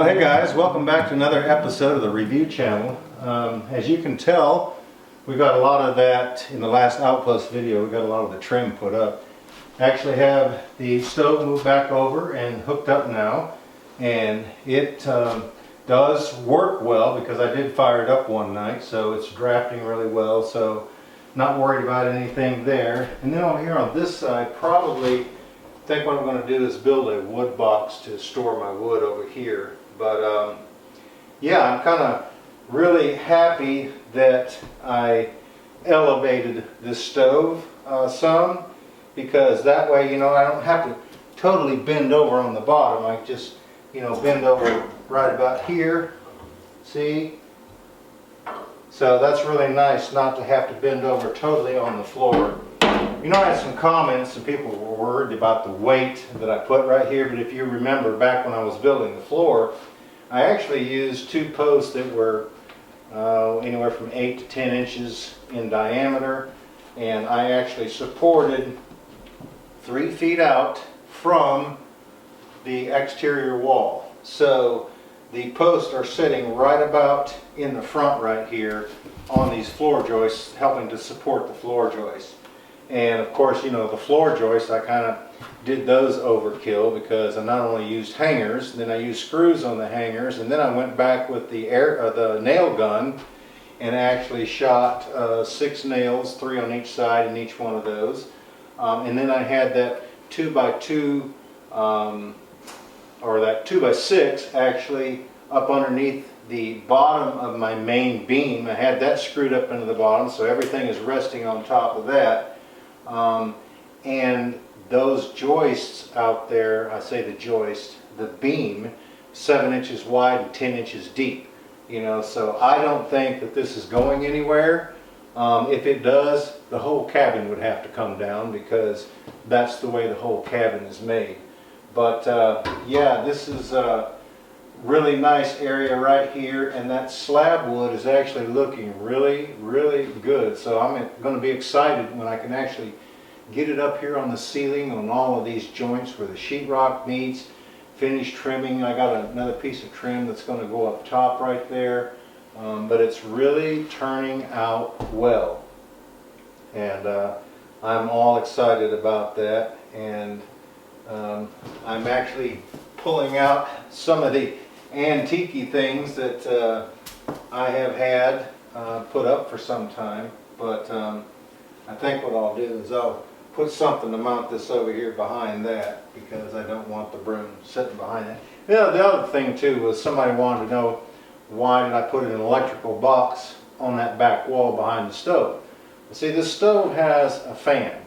Well, hey guys, welcome back to another episode of the review channel. As you can tell, we got a lot of that in the last Outpost video. We got a lot of the trim put up. I actually have the stove moved back over and hooked up now, and it does work well because I did fire it up one night, so it's drafting really well, so not worried about anything there. And then over here on this side, probably think what I'm going to do is build a wood box to store my wood over here. But yeah, I'm kind of really happy that I elevated this stove some, because that way, I don't have to totally bend over on the bottom. I just, bend over right about here. See? So that's really nice not to have to bend over totally on the floor. I had some comments and people were worried about the weight that I put right here, but if you remember back when I was building the floor, I actually used two posts that were anywhere from 8 to 10 inches in diameter, and I actually supported 3 feet out from the exterior wall. So the posts are sitting right about in the front right here on these floor joists, helping to support the floor joists. And of course, the floor joists, I kind of did those overkill because I not only used hangers, then I used screws on the hangers, and then I went back with the nail gun and actually shot 6 nails, 3 on each side in each one of those. And then I had that 2x2 or that 2x6 actually up underneath the bottom of my main beam. I had that screwed up into the bottom, so everything is resting on top of that. And those joists out there, I say the joist, the beam, 7 inches wide and 10 inches deep. So I don't think that this is going anywhere. If it does, the whole cabin would have to come down because that's the way the whole cabin is made. But yeah, this is a really nice area right here, and that slab wood is actually looking really, really good. So I'm going to be excited when I can actually get it up here on the ceiling on all of these joints where the sheetrock meets, finish trimming. I got another piece of trim that's going to go up top right there, but it's really turning out well, and I'm all excited about that. And I'm actually pulling out some of the antique things that I have had put up for some time, but I think what I'll do is I'll put something to mount this over here behind that, because I don't want the broom sitting behind it. The other thing too was somebody wanted to know, why did I put an electrical box on that back wall behind the stove? See, this stove has a fan.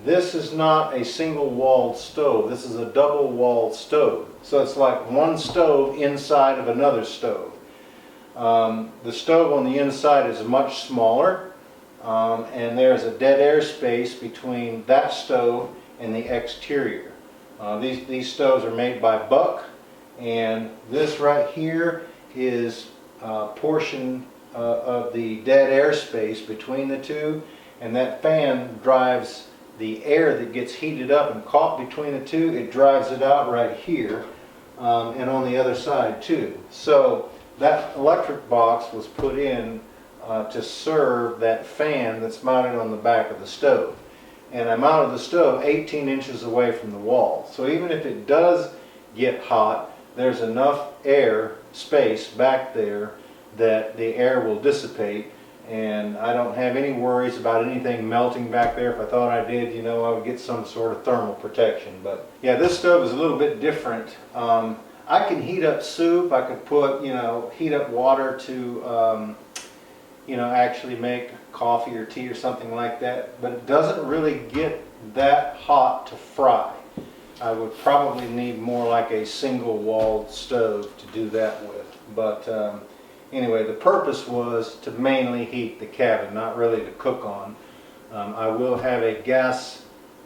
This is not a single walled stove. This is a double walled stove. So it's like one stove inside of another stove. The stove on the inside is much smaller, and there's a dead air space between that stove and the exterior. These stoves are made by Buck, and this right here is a portion of the dead air space between the two, and that fan drives the air that gets heated up and caught between the two. It drives it out right here, and on the other side too. So that electric box was put in to serve that fan that's mounted on the back of the stove. And I mounted the stove 18 inches away from the wall. So even if it does get hot, there's enough air space back there that the air will dissipate, and I don't have any worries about anything melting back there. If I thought I did, I would get some sort of thermal protection. But yeah, this stove is a little bit different. I can heat up soup. I could put, heat up water to, actually make coffee or tea or something like that. But it doesn't really get that hot to fry. I would probably need more like a single walled stove to do that with. But anyway, the purpose was to mainly heat the cabin, not really to cook on. I will have a gas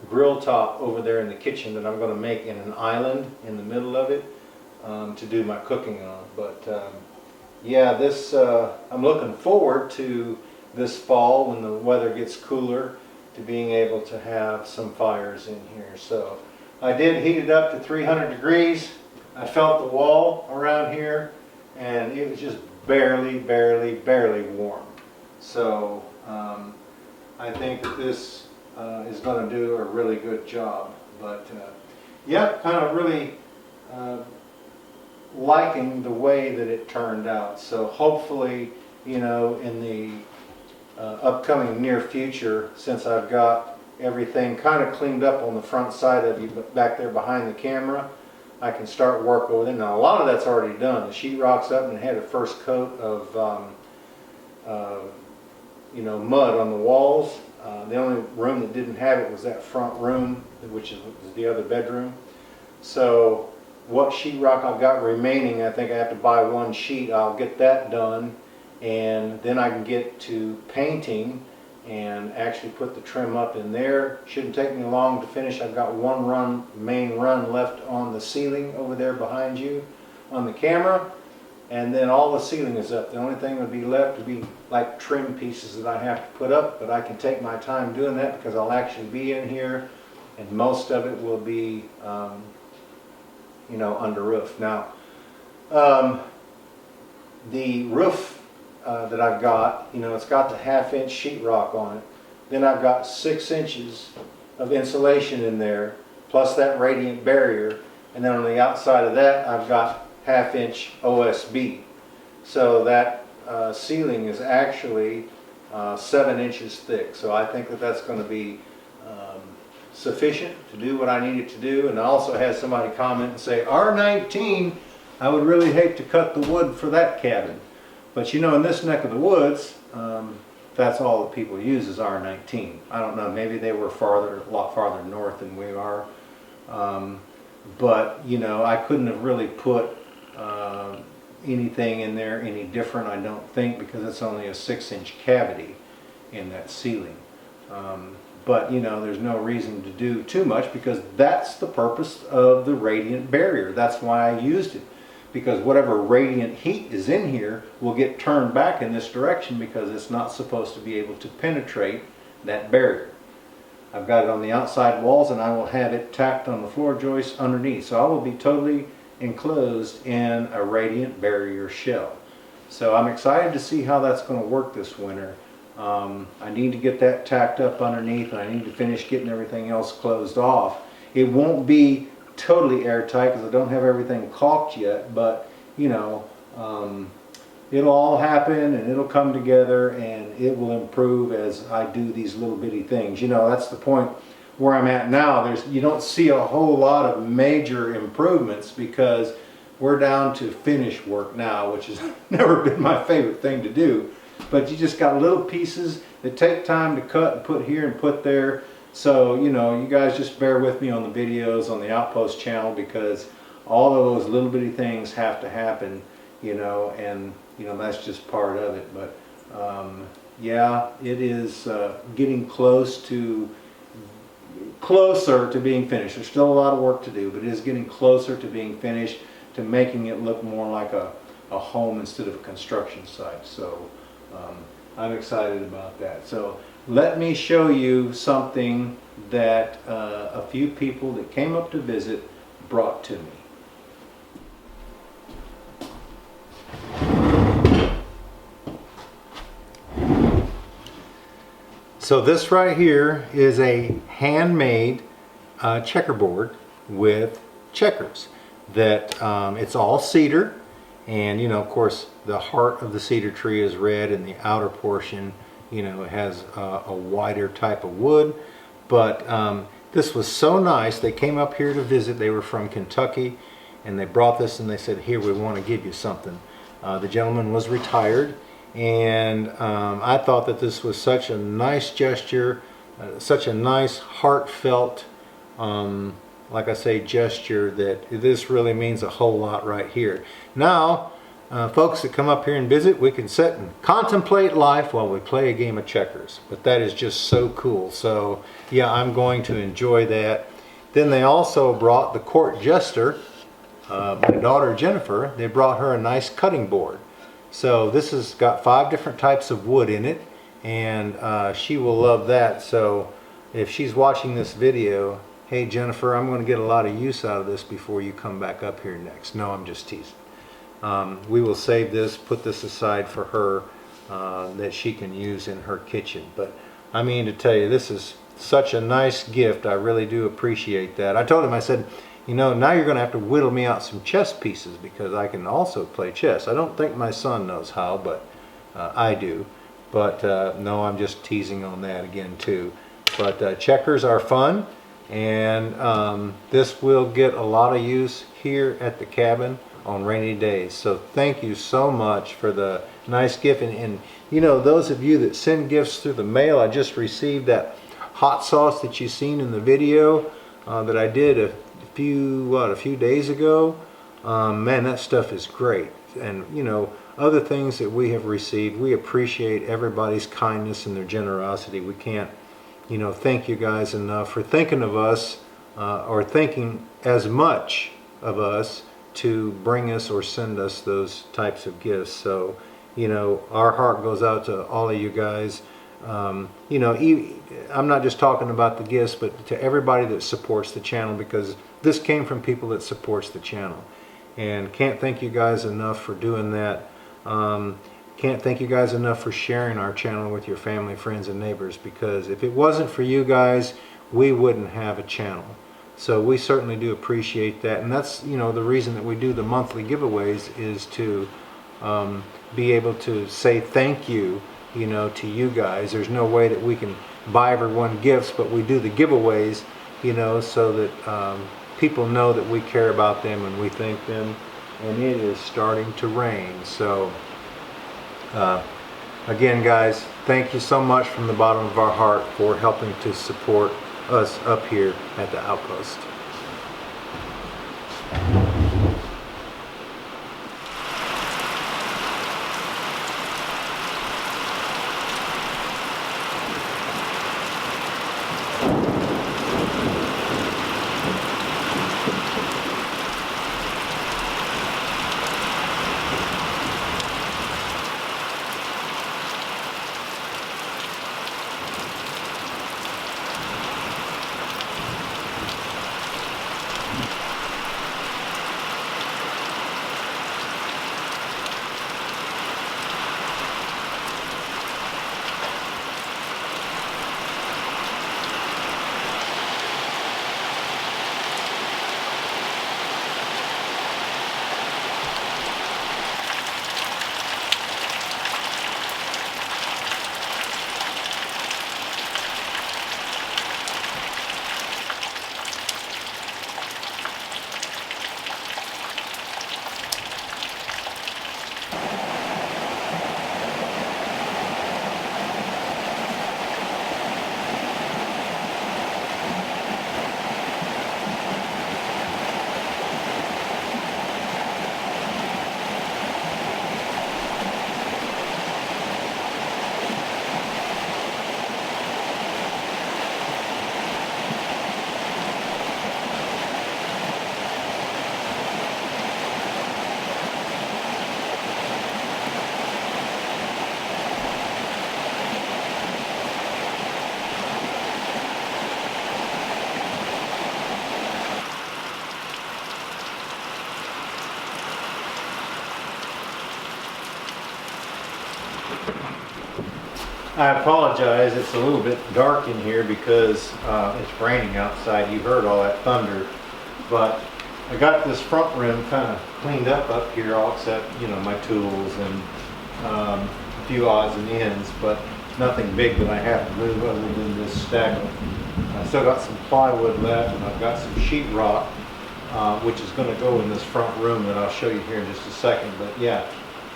grill top over there in the kitchen that I'm going to make in an island in the middle of it to do my cooking on. But yeah, this I'm looking forward to this fall when the weather gets cooler, to being able to have some fires in here. So I did heat it up to 300 degrees. I felt the wall around here, and it was just barely warm. So I think that this is going to do a really good job. But yeah, kind of really liking the way that it turned out. So hopefully, you know, in the upcoming near future, since I've got everything kind of cleaned up on the front side of you back there behind the camera, I can start work with it. Now a lot of that's already done. The sheetrock's up and had a first coat of you know, mud on the walls. The only room that didn't have it was that front room, which is the other bedroom. So what sheetrock I've got remaining, I think I have to buy one sheet. I'll get that done, and then I can get to painting and actually put the trim up in there. Shouldn't take me long to finish. I've got one main run left on the ceiling over there behind you on the camera, and then all the ceiling is up. The only thing would be left would be like trim pieces that I have to put up, but I can take my time doing that because I'll actually be in here, and most of it will be you know, under roof. Now the roof that I've got, you know, it's got the 1/2 inch sheetrock on it. Then I've got 6 inches of insulation in there, plus that radiant barrier. And then on the outside of that, I've got 1/2 inch OSB. So that ceiling is actually 7 inches thick. So I think that that's going to be sufficient to do what I need it to do. And I also had somebody comment and say, R19, I would really hate to cut the wood for that cabin. But you know, in this neck of the woods, that's all that people use is R19. I don't know, maybe they were a lot farther north than we are. But you know, I couldn't have really put anything in there any different, I don't think, because it's only a 6 inch cavity in that ceiling. But you know, there's no reason to do too much because that's the purpose of the radiant barrier. That's why I used it. Because whatever radiant heat is in here will get turned back in this direction because it's not supposed to be able to penetrate that barrier. I've got it on the outside walls, and I will have it tacked on the floor joists underneath. So I will be totally enclosed in a radiant barrier shell. So I'm excited to see how that's going to work this winter. I need to get that tacked up underneath, and I need to finish getting everything else closed off. It won't be totally airtight because I don't have everything caulked yet, but you know, it'll all happen and it'll come together and it will improve as I do these little bitty things. You know, that's the point where I'm at now. You don't see a whole lot of major improvements because we're down to finish work now, which has never been my favorite thing to do. But you just got little pieces that take time to cut and put here and put there. So, you know, you guys just bear with me on the videos on the Outpost channel because all of those little bitty things have to happen, you know, and, you know, that's just part of it. But, yeah, it is getting closer to being finished. There's still a lot of work to do, but it is getting closer to being finished, to making it look more like a home instead of a construction site. So I'm excited about that. So let me show you something that a few people that came up to visit brought to me. So this right here is a handmade checkerboard with checkers. That it's all cedar, and you know, of course, the heart of the cedar tree is red, and the outer portion, you know, has a wider type of wood. But this was so nice. They came up here to visit. They were from Kentucky, and they brought this and they said, here, we want to give you something. The gentleman was retired, and I thought that this was such a nice gesture, such a nice heartfelt like I say, gesture, that this really means a whole lot right here. Now, folks that come up here and visit, we can sit and contemplate life while we play a game of checkers. But that is just so cool. So, yeah, I'm going to enjoy that. Then they also brought the court jester, my daughter Jennifer, they brought her a nice cutting board. So this has got 5 different types of wood in it, and she will love that. So if she's watching this video, hey Jennifer, I'm going to get a lot of use out of this before you come back up here next. No, I'm just teasing. We will save this, put this aside for her that she can use in her kitchen. But I mean to tell you, this is such a nice gift. I really do appreciate that. I told him, I said, you know, now you're going to have to whittle me out some chess pieces because I can also play chess. I don't think my son knows how, but I do. But no, I'm just teasing on that again too. But checkers are fun, and this will get a lot of use here at the cabin on rainy days. So thank you so much for the nice gift. And you know, those of you that send gifts through the mail, I just received that hot sauce that you've seen in the video that I did a few days ago. Man, that stuff is great. And you know, other things that we have received, we appreciate everybody's kindness and their generosity. We can't, you know, thank you guys enough for thinking of us or thinking as much of us to bring us or send us those types of gifts. So, you know, our heart goes out to all of you guys. You know, I'm not just talking about the gifts, but to everybody that supports the channel, because this came from people that supports the channel. And can't thank you guys enough for doing that. Can't thank you guys enough for sharing our channel with your family, friends, and neighbors, because if it wasn't for you guys, we wouldn't have a channel. So we certainly do appreciate that. And that's, you know, the reason that we do the monthly giveaways is to be able to say thank you, you know, to you guys. There's no way that we can buy everyone gifts, but we do the giveaways, you know, so that people know that we care about them and we thank them. And it is starting to rain. So again, guys, thank you so much from the bottom of our heart for helping to support us up here at the Outpost. I apologize, it's a little bit dark in here because it's raining outside. You heard all that thunder, but I got this front rim kind of cleaned up here, all except, you know, my tools and a few odds and ends, but nothing big that I have to move other than this stack of, I still got some plywood left, and I've got some sheetrock, which is going to go in this front room that I'll show you here in just a second. But yeah,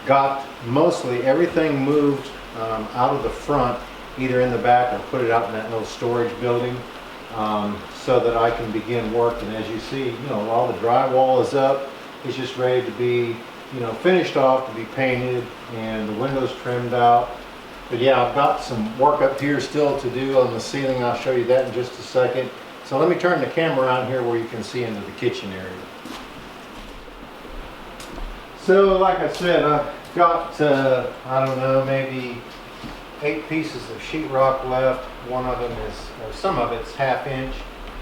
got mostly everything moved out of the front, either in the back or put it out in that little storage building, so that I can begin work. And as you see, you know, all the drywall is up. It's just ready to be, you know, finished off, to be painted, and the windows trimmed out. But yeah, I've got some work up here still to do on the ceiling. I'll show you that in just a second. So let me turn the camera around here where you can see into the kitchen area. So like I said, I've got, I don't know, maybe 8 pieces of sheetrock left. One of them is, or some of it's 1/2 inch.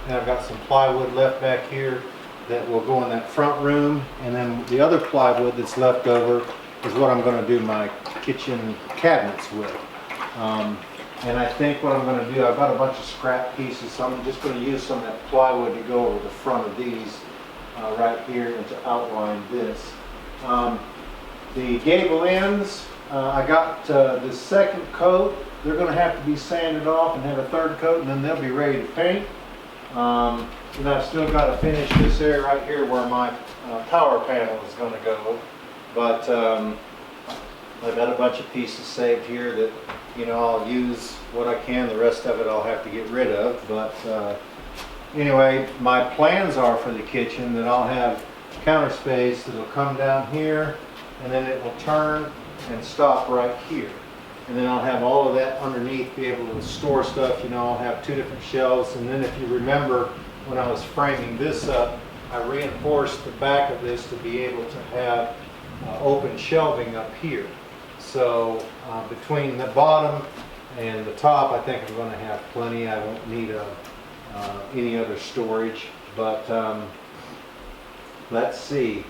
and I've got some plywood left back here that will go in that front room, and then the other plywood that's left over is what I'm going to do my kitchen cabinets with. And I think what I'm going to do, I've got a bunch of scrap pieces, so I'm just going to use some of that plywood to go over the front of these right here and to outline this. The gable ends, I got the second coat. They're going to have to be sanded off and have a third coat, and then they'll be ready to paint. And I've still got to finish this area right here where my power panel is going to go. But I've got a bunch of pieces saved here that, you know, I'll use what I can. The rest of it I'll have to get rid of. But anyway, my plans are for the kitchen that I'll have counter space that'll come down here, and then it will turn and stop right here. And then I'll have all of that underneath, be able to store stuff. You know, I'll have two different shelves. And then if you remember, when I was framing this up, I reinforced the back of this to be able to have open shelving up here. So between the bottom and the top, I think I'm going to have plenty. I won't need any other storage. But let's see.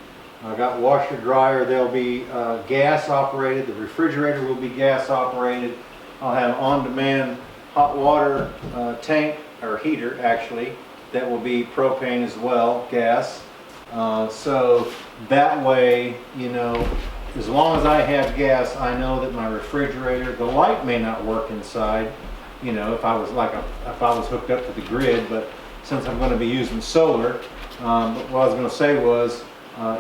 I got washer dryer. They'll be gas operated. The refrigerator will be gas operated. I'll have on-demand hot water tank, or heater actually, that will be propane as well, gas. So that way, you know, as long as I have gas, I know that my refrigerator, the light may not work inside, you know, if I was hooked up to the grid, but since I'm going to be using solar, what I was going to say was,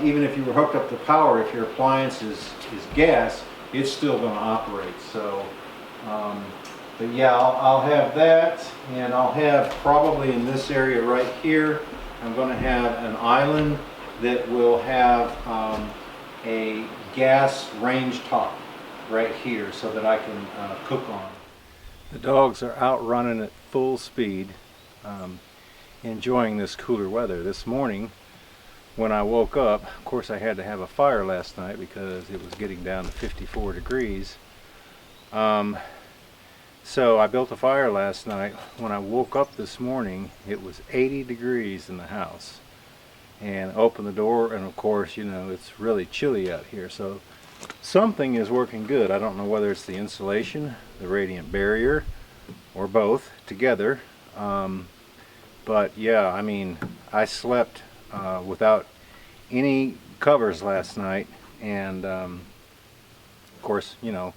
even if you were hooked up to power, if your appliance is gas, it's still going to operate. So, but yeah, I'll have that, and I'll have probably in this area right here, I'm going to have an island that will have a gas range top right here so that I can cook on. The dogs are out running at full speed, enjoying this cooler weather. This morning, when I woke up, of course I had to have a fire last night because it was getting down to 54 degrees. So I built a fire last night. When I woke up this morning, it was 80 degrees in the house. And opened the door, and of course, you know, it's really chilly out here. So something is working good. I don't know whether it's the insulation, the radiant barrier, or both together. But yeah, I mean, I slept without any covers last night, and of course, you know,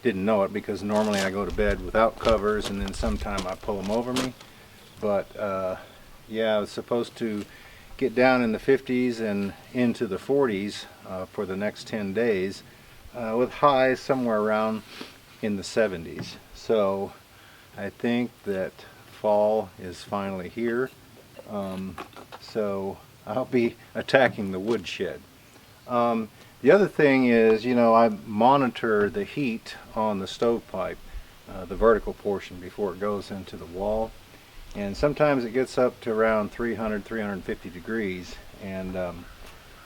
didn't know it because normally I go to bed without covers, and then sometime I pull them over me. But yeah, I was supposed to get down in the 50s and into the 40s for the next 10 days, with highs somewhere around in the 70s. So I think that fall is finally here. So I'll be attacking the woodshed. The other thing is, you know, I monitor the heat on the stovepipe, the vertical portion before it goes into the wall. And sometimes it gets up to around 300, 350 degrees. And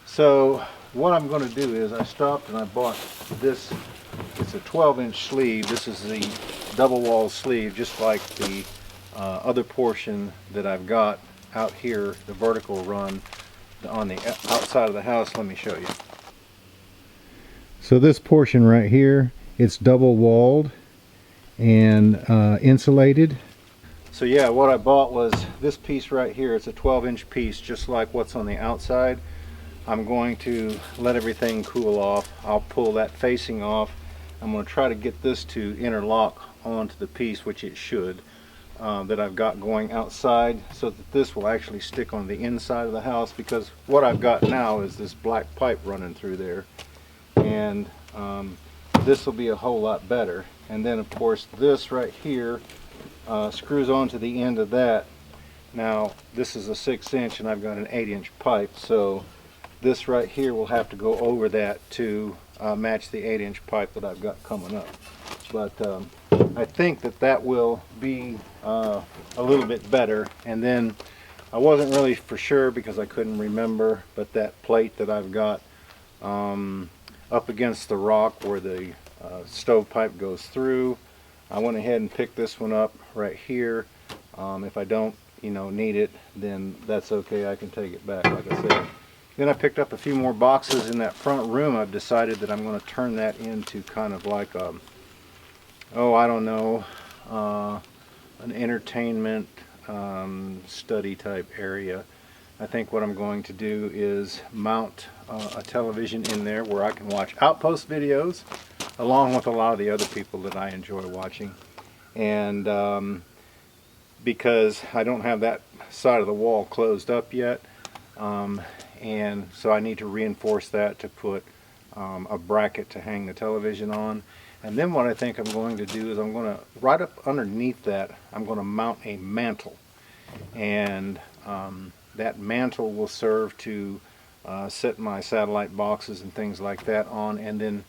so what I'm going to do is I stopped and I bought this. It's a 12-inch sleeve. This is the double wall sleeve, just like the other portion that I've got out here, the vertical run on the outside of the house. Let me show you. So this portion right here, it's double walled and insulated. So yeah, what I bought was this piece right here. It's a 12-inch piece, just like what's on the outside. I'm going to let everything cool off. I'll pull that facing off. I'm going to try to get this to interlock onto the piece, which it should, that I've got going outside, so that this will actually stick on the inside of the house, because what I've got now is this black pipe running through there, and this will be a whole lot better. And then of course this right here screws onto the end of that. Now this is a 6-inch and I've got an 8-inch pipe, so this right here will have to go over that to match the 8-inch pipe that I've got coming up. But I think that that will be a little bit better. And then I wasn't really for sure because I couldn't remember, but that plate that I've got up against the rock where the stovepipe goes through, I went ahead and picked this one up right here. If I don't need it, then that's okay. I can take it back, like I said. Then I picked up a few more boxes in that front room. I've decided that I'm going to turn that into kind of like a, I don't know, an entertainment study type area. I think what I'm going to do is mount a television in there where I can watch Outpost videos along with a lot of the other people that I enjoy watching. And because I don't have that side of the wall closed up yet, and so I need to reinforce that to put a bracket to hang the television on. And then what I think I'm going to do is I'm going to, right up underneath that, I'm going to mount a mantle. And that mantle will serve to set my satellite boxes and things like that on. And then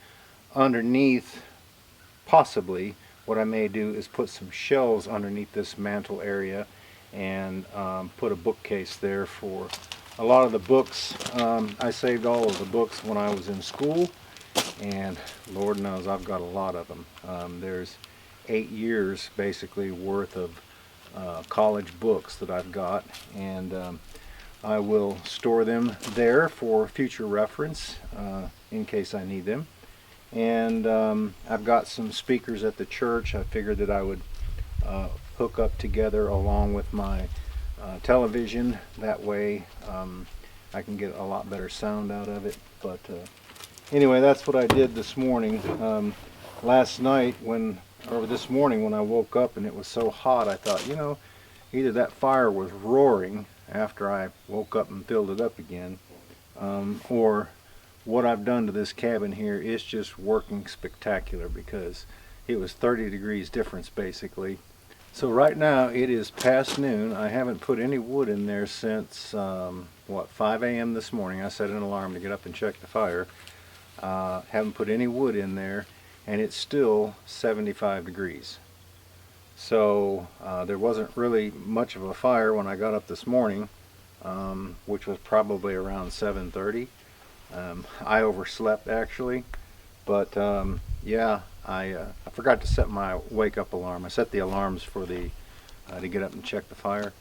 underneath, possibly, what I may do is put some shelves underneath this mantle area and put a bookcase there for a lot of the books. I saved all of the books when I was in school, and Lord knows I've got a lot of them. There's 8 years basically worth of college books that I've got, and I will store them there for future reference in case I need them. And I've got some speakers at the church. I figured that I would hook up together along with my television. That way I can get a lot better sound out of it. But anyway, that's what I did this morning. Last night or this morning when I woke up and it was so hot, I thought, either that fire was roaring after I woke up and filled it up again, or what I've done to this cabin here is just working spectacular, because it was 30 degrees difference basically. So right now it is past noon. I haven't put any wood in there since 5 a.m. this morning. I set an alarm to get up and check the fire. Haven't put any wood in there, and it's still 75 degrees. So there wasn't really much of a fire when I got up this morning, which was probably around 7:30. I overslept actually, but yeah, I forgot to set my wake up alarm. I set the alarms for the to get up and check the fire.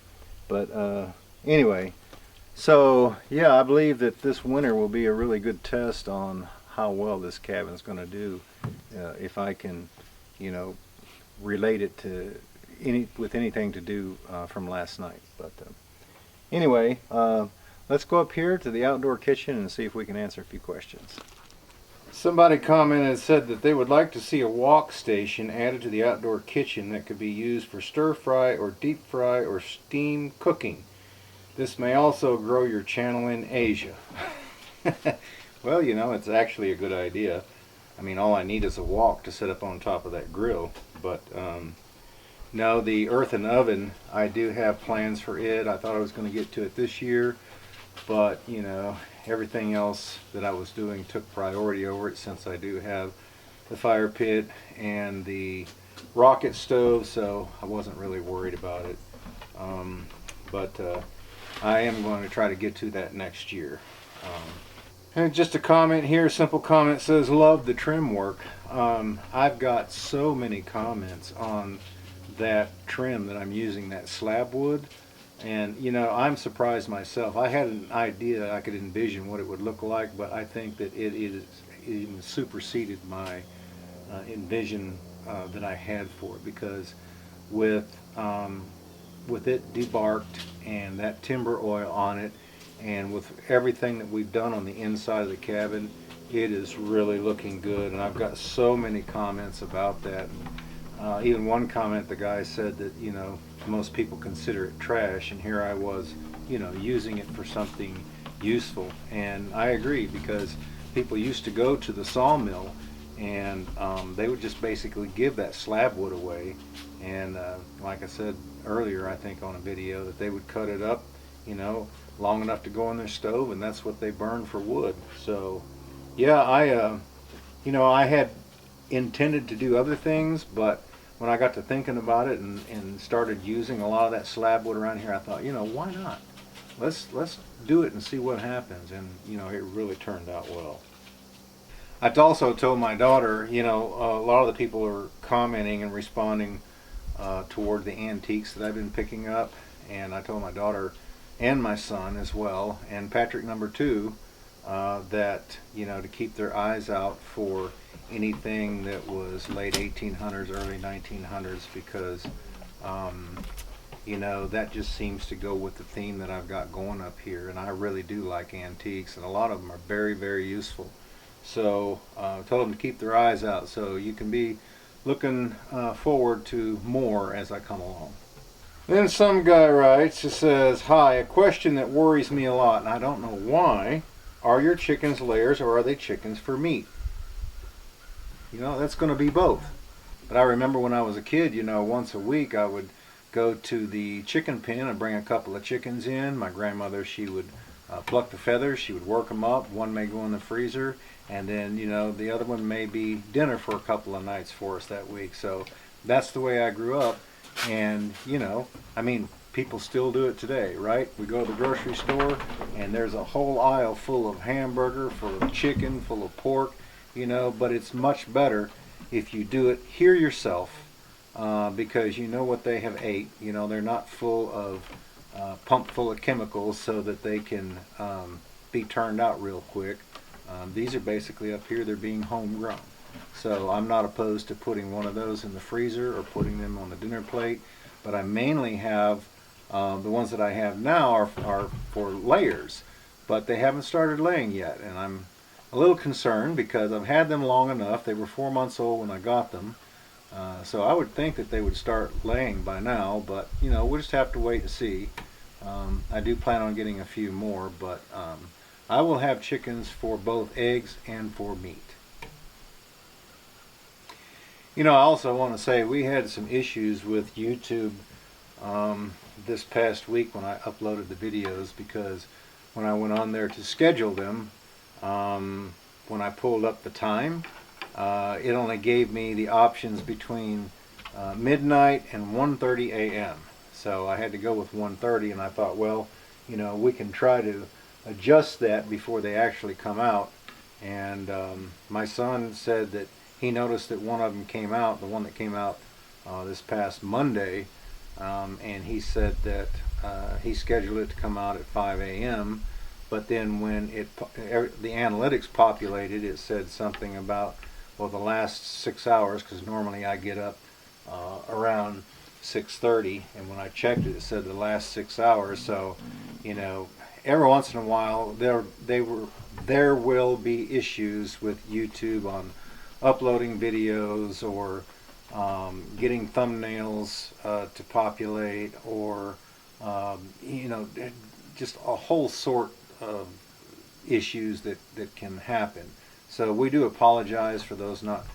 But anyway, so yeah, I believe that this winter will be a really good test on how well this cabin's going to do, if I can, relate it to with anything to do from last night. But anyway, let's go up here to the outdoor kitchen and see if we can answer a few questions. Somebody commented and said that they would like to see a wok station added to the outdoor kitchen that could be used for stir fry or deep fry or steam cooking. This may also grow your channel in Asia. Well, it's actually a good idea. I mean, all I need is a wok to set up on top of that grill. But no, the earthen oven, I do have plans for it. I thought I was going to get to it this year, but everything else that I was doing took priority over it, since I do have the fire pit and the rocket stove, so I wasn't really worried about it. But I am going to try to get to that next year. And just a comment here, simple comment, says love the trim work. I've got so many comments on that trim that I'm using, that slab wood. And I'm surprised myself. I had an idea, I could envision what it would look like, but I think that it even superseded my envision that I had for it, because with it debarked and that timber oil on it, and with everything that we've done on the inside of the cabin, it is really looking good. And I've got so many comments about that. Even one comment, the guy said that most people consider it trash, and here I was using it for something useful. And I agree, because people used to go to the sawmill and they would just basically give that slab wood away, and like I said earlier, I think on a video, that they would cut it up long enough to go on their stove, and that's what they burn for wood. So yeah, I had intended to do other things, but when I got to thinking about it and started using a lot of that slab wood around here, I thought, why not? Let's do it and see what happens. And it really turned out well. I also told my daughter, a lot of the people are commenting and responding toward the antiques that I've been picking up, and I told my daughter and my son as well, and Patrick number two, that to keep their eyes out for anything that was late 1800s, early 1900s, because that just seems to go with the theme that I've got going up here, and I really do like antiques, and a lot of them are very, very useful. So I told them to keep their eyes out, so you can be looking forward to more as I come along. Then some guy writes, it says, "Hi, a question that worries me a lot, and I don't know why. Are your chickens layers or are they chickens for meat?" That's going to be both. But I remember when I was a kid, once a week I would go to the chicken pen and bring a couple of chickens in. My grandmother, she would pluck the feathers, she would work them up. One may go in the freezer, and then, the other one may be dinner for a couple of nights for us that week. So that's the way I grew up. And, people still do it today, right? We go to the grocery store and there's a whole aisle full of hamburger, full of chicken, full of pork, but it's much better if you do it here yourself, because you know what they have ate. They're not full of, pumped full of chemicals so that they can be turned out real quick. These are basically up here, they're being homegrown. So I'm not opposed to putting one of those in the freezer or putting them on the dinner plate, but I mainly have the ones that I have now are for layers, but they haven't started laying yet, and I'm a little concerned because I've had them long enough. They were 4 months old when I got them, so I would think that they would start laying by now, but we'll just have to wait and see. I do plan on getting a few more, but I will have chickens for both eggs and for meat. I also want to say we had some issues with YouTube this past week when I uploaded the videos, because when I went on there to schedule them, when I pulled up the time, it only gave me the options between midnight and 1:30 a.m. So I had to go with 1:30, and I thought, well, we can try to adjust that before they actually come out. And my son said that he noticed that one of them came out, the one that came out this past Monday, and he said that he scheduled it to come out at 5 a.m. But then when the analytics populated, it said something about, well, the last 6 hours, because normally I get up around 6:30, and when I checked it, it said the last 6 hours. So, every once in a while there will be issues with YouTube on uploading videos, or getting thumbnails to populate, or just a whole sort of issues that can happen. So we do apologize for those not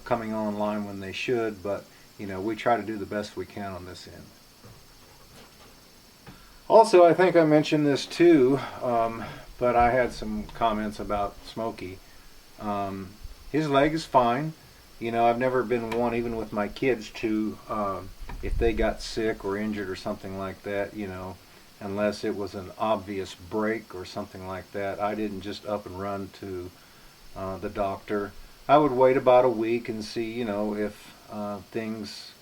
coming online when they should, but we try to do the best we can on this end. Also, I think I mentioned this too, but I had some comments about Smokey. His leg is fine. I've never been one, even with my kids, to, if they got sick or injured or something like that, unless it was an obvious break or something like that, I didn't just up and run to the doctor. I would wait about a week and see, if things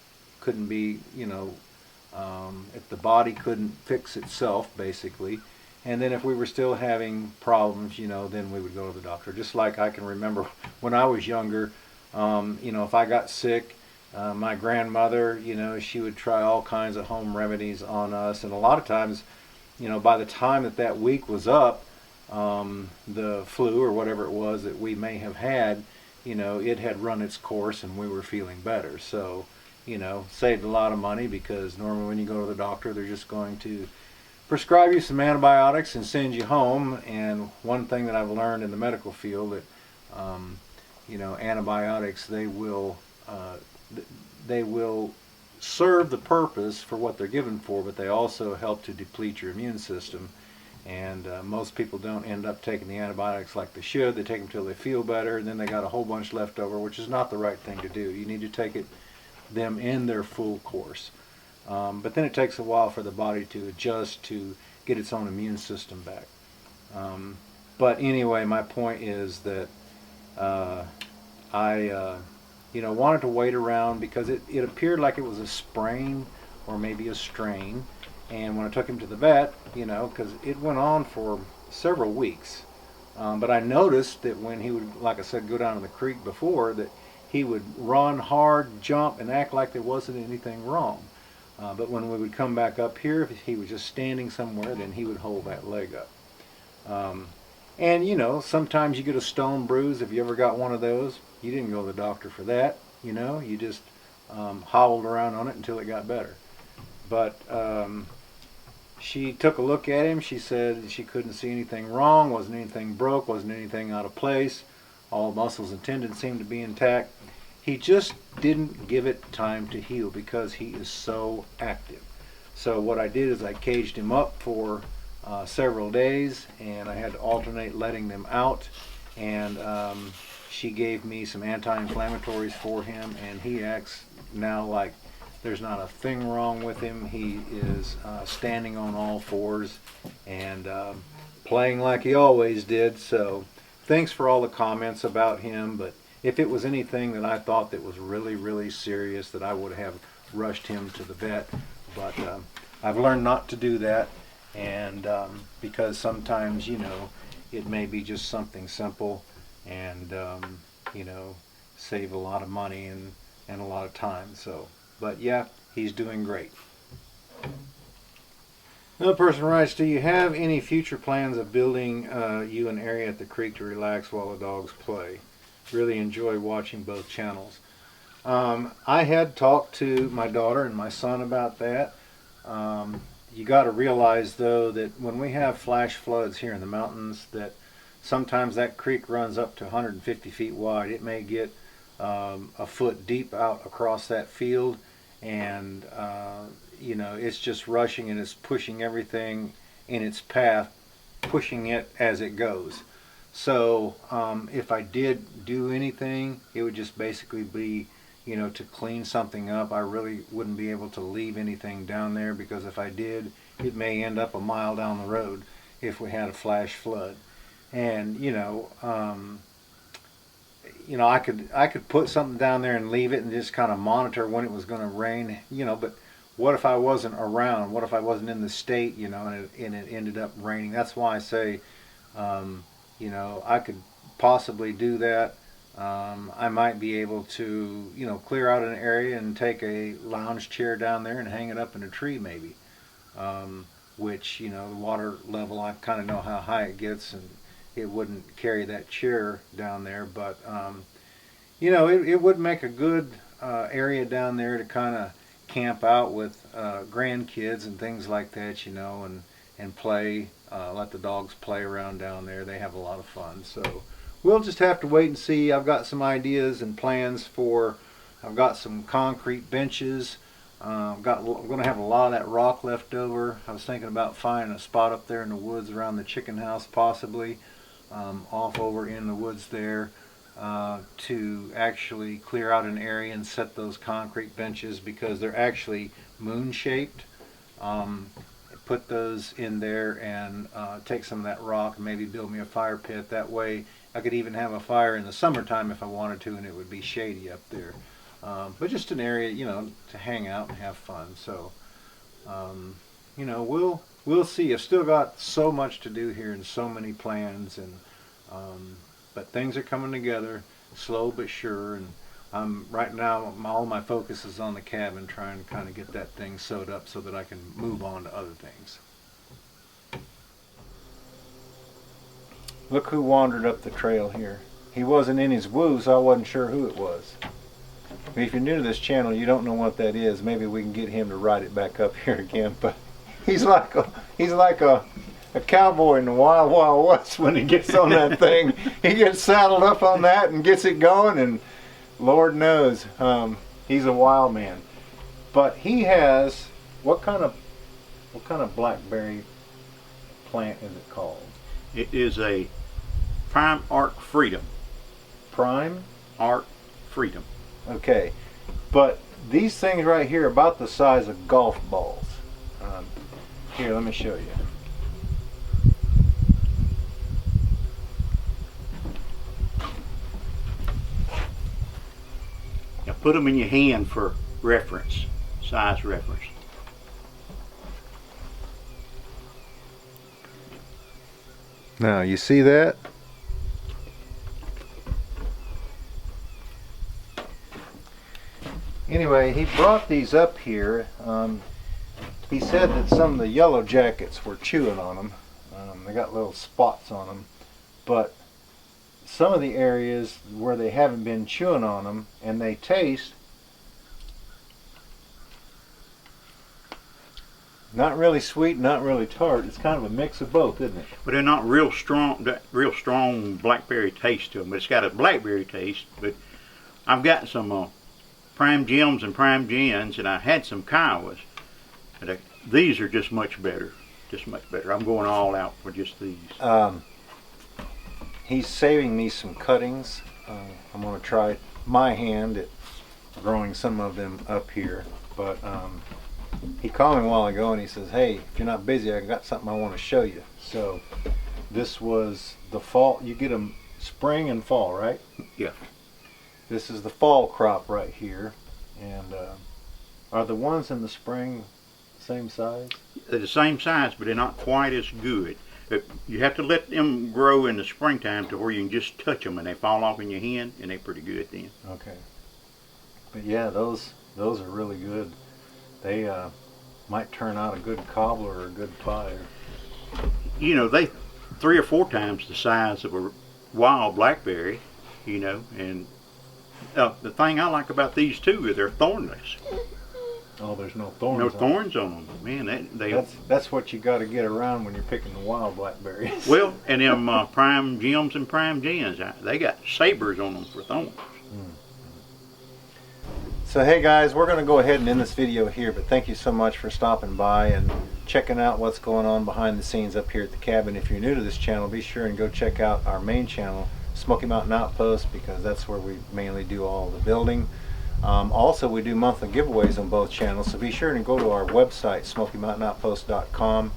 couldn't be, if the body couldn't fix itself, basically. And then if we were still having problems, then we would go to the doctor. Just like I can remember when I was younger, if I got sick, my grandmother, she would try all kinds of home remedies on us. And a lot of times, by the time that week was up, the flu or whatever it was that we may have had, it had run its course and we were feeling better. So, saved a lot of money, because normally when you go to the doctor, they're just going to prescribe you some antibiotics and send you home. And one thing that I've learned in the medical field, that antibiotics, they will serve the purpose for what they're given for, but they also help to deplete your immune system. And most people don't end up taking the antibiotics like they should. They take them till they feel better, and then they got a whole bunch left over, which is not the right thing to do. You need to take them in their full course. But then it takes a while for the body to adjust to get its own immune system back. But anyway, my point is that I wanted to wait around, because it appeared like it was a sprain or maybe a strain. And when I took him to the vet, you know, because it went on for several weeks, but I noticed that when he would, like I said, go down to the creek before, that he would run hard, jump, and act like there wasn't anything wrong. But when we would come back up here, if he was just standing somewhere, then he would hold that leg up. And you know, sometimes you get a stone bruise. If you ever got one of those, you didn't go to the doctor for that. You know, you just hobbled around on it until it got better. But she took a look at him. She said she couldn't see anything wrong, wasn't anything broke, wasn't anything out of place. All muscles and tendons seemed to be intact. He just didn't give it time to heal because he is so active. So what I did is I caged him up for several days, and I had to alternate letting them out. And she gave me some anti-inflammatories for him, and he acts now like there's not a thing wrong with him. He is standing on all fours and playing like he always did. So thanks for all the comments about him, but if it was anything that I thought that was really, really serious, that I would have rushed him to the vet. But I've learned not to do that, and because sometimes, you know, it may be just something simple and, you know, save a lot of money and a lot of time. So, but yeah, he's doing great. Another person writes, do you have any future plans of building you an area at the creek to relax while the dogs play? Really enjoy watching both channels. I had talked to my daughter and my son about that. You got to realize though that when we have flash floods here in the mountains, that sometimes that creek runs up to 150 feet wide. It may get a foot deep out across that field, and you know, it's just rushing and it's pushing everything in its path, pushing it as it goes. So if I did do anything, it would just basically be, you know, to clean something up. I really wouldn't be able to leave anything down there, because if I did, it may end up a mile down the road if we had a flash flood. And you know, I could put something down there and leave it and just kind of monitor when it was going to rain, you know. But what if I wasn't around? What if I wasn't in the state, you know, and it ended up raining? That's why I say, you know, I could possibly do that. I might be able to, you know, clear out an area and take a lounge chair down there and hang it up in a tree maybe. Which, you know, the water level, I kind of know how high it gets, and it wouldn't carry that chair down there. But, you know, it would make a good area down there to kind of camp out with grandkids and things like that, you know, and play, let the dogs play around down there. They have a lot of fun. So we'll just have to wait and see. I've got some ideas and plans for, I've got some concrete benches. I'm going to have a lot of that rock left over. I was thinking about finding a spot up there in the woods around the chicken house, possibly off over in the woods there, to actually clear out an area and set those concrete benches, because they're actually moon shaped. Put those in there and take some of that rock and maybe build me a fire pit. That way I could even have a fire in the summertime if I wanted to, and it would be shady up there. But just an area, you know, to hang out and have fun. So, you know, we'll see. I've still got so much to do here and so many plans, and but things are coming together, slow but sure. And right now, all my focus is on the cabin, trying to kind of get that thing sewed up so that I can move on to other things. Look who wandered up the trail here. He wasn't in his woo, so I wasn't sure who it was. If you're new to this channel, you don't know what that is. Maybe we can get him to ride it back up here again. But he's like a cowboy in the Wild Wild West when he gets on that thing. He gets saddled up on that and gets it going, and Lord knows, he's a wild man. But he has, what kind of blackberry plant is it called? It is a Prime Arc Freedom. Prime Arc Freedom. Okay, but these things right here are about the size of golf balls. Here, let me show you. Now put them in your hand for reference, size reference. Now you see that? Anyway, he brought these up here. He said that some of the yellow jackets were chewing on them. They got little spots on them, but some of the areas where they haven't been chewing on them and they taste not really sweet, not really tart. It's kind of a mix of both, isn't it? But they're not real strong blackberry taste to them. But it's got a blackberry taste. But I've got some prime gems and prime gins, and I had some Kiowas. But these are just much better. Just much better. I'm going all out for just these. He's saving me some cuttings. I'm going to try my hand at growing some of them up here. But he called me a while ago and he says, hey, if you're not busy, I got something I want to show you. So this was the fall. You get them spring and fall, right? Yeah. This is the fall crop right here. And are the ones in the spring same size? They're the same size, but they're not quite as good. You have to let them grow in the springtime to where you can just touch them and they fall off in your hand, and they're pretty good then. Okay. But yeah, those are really good. They might turn out a good cobbler or a good pie. You know, they 3 or 4 times the size of a wild blackberry, you know, and the thing I like about these two is they're thornless. Oh, there's no thorns. No thorns on them, man. That's what you got to get around when you're picking the wild blackberries. Well, and them prime gems and prime gins, they got sabers on them for thorns. So hey guys, we're going to go ahead and end this video here, but thank you so much for stopping by and checking out what's going on behind the scenes up here at the cabin. If you're new to this channel, be sure and go check out our main channel, Smoky Mountain Outpost, because that's where we mainly do all the building. Also, we do monthly giveaways on both channels, so be sure and go to our website, smokymountaiноutpost.com,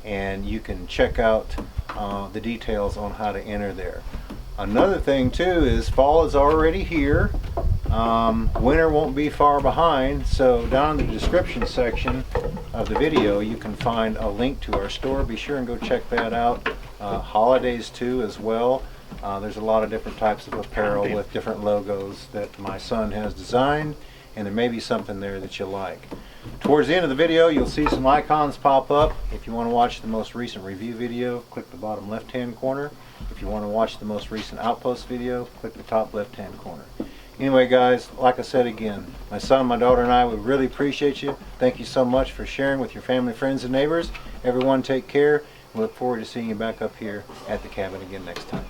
and you can check out the details on how to enter there. Another thing too is fall is already here. Winter won't be far behind, so down in the description section of the video you can find a link to our store. Be sure and go check that out. Holidays too as well. There's a lot of different types of apparel with different logos that my son has designed, and there may be something there that you like. Towards the end of the video you'll see some icons pop up. If you want to watch the most recent review video, click the bottom left hand corner. If you want to watch the most recent Outpost video, click the top left hand corner. Anyway guys, like I said again, my son, my daughter and I would really appreciate you. Thank you so much for sharing with your family, friends and neighbors. Everyone take care. We look forward to seeing you back up here at the cabin again next time.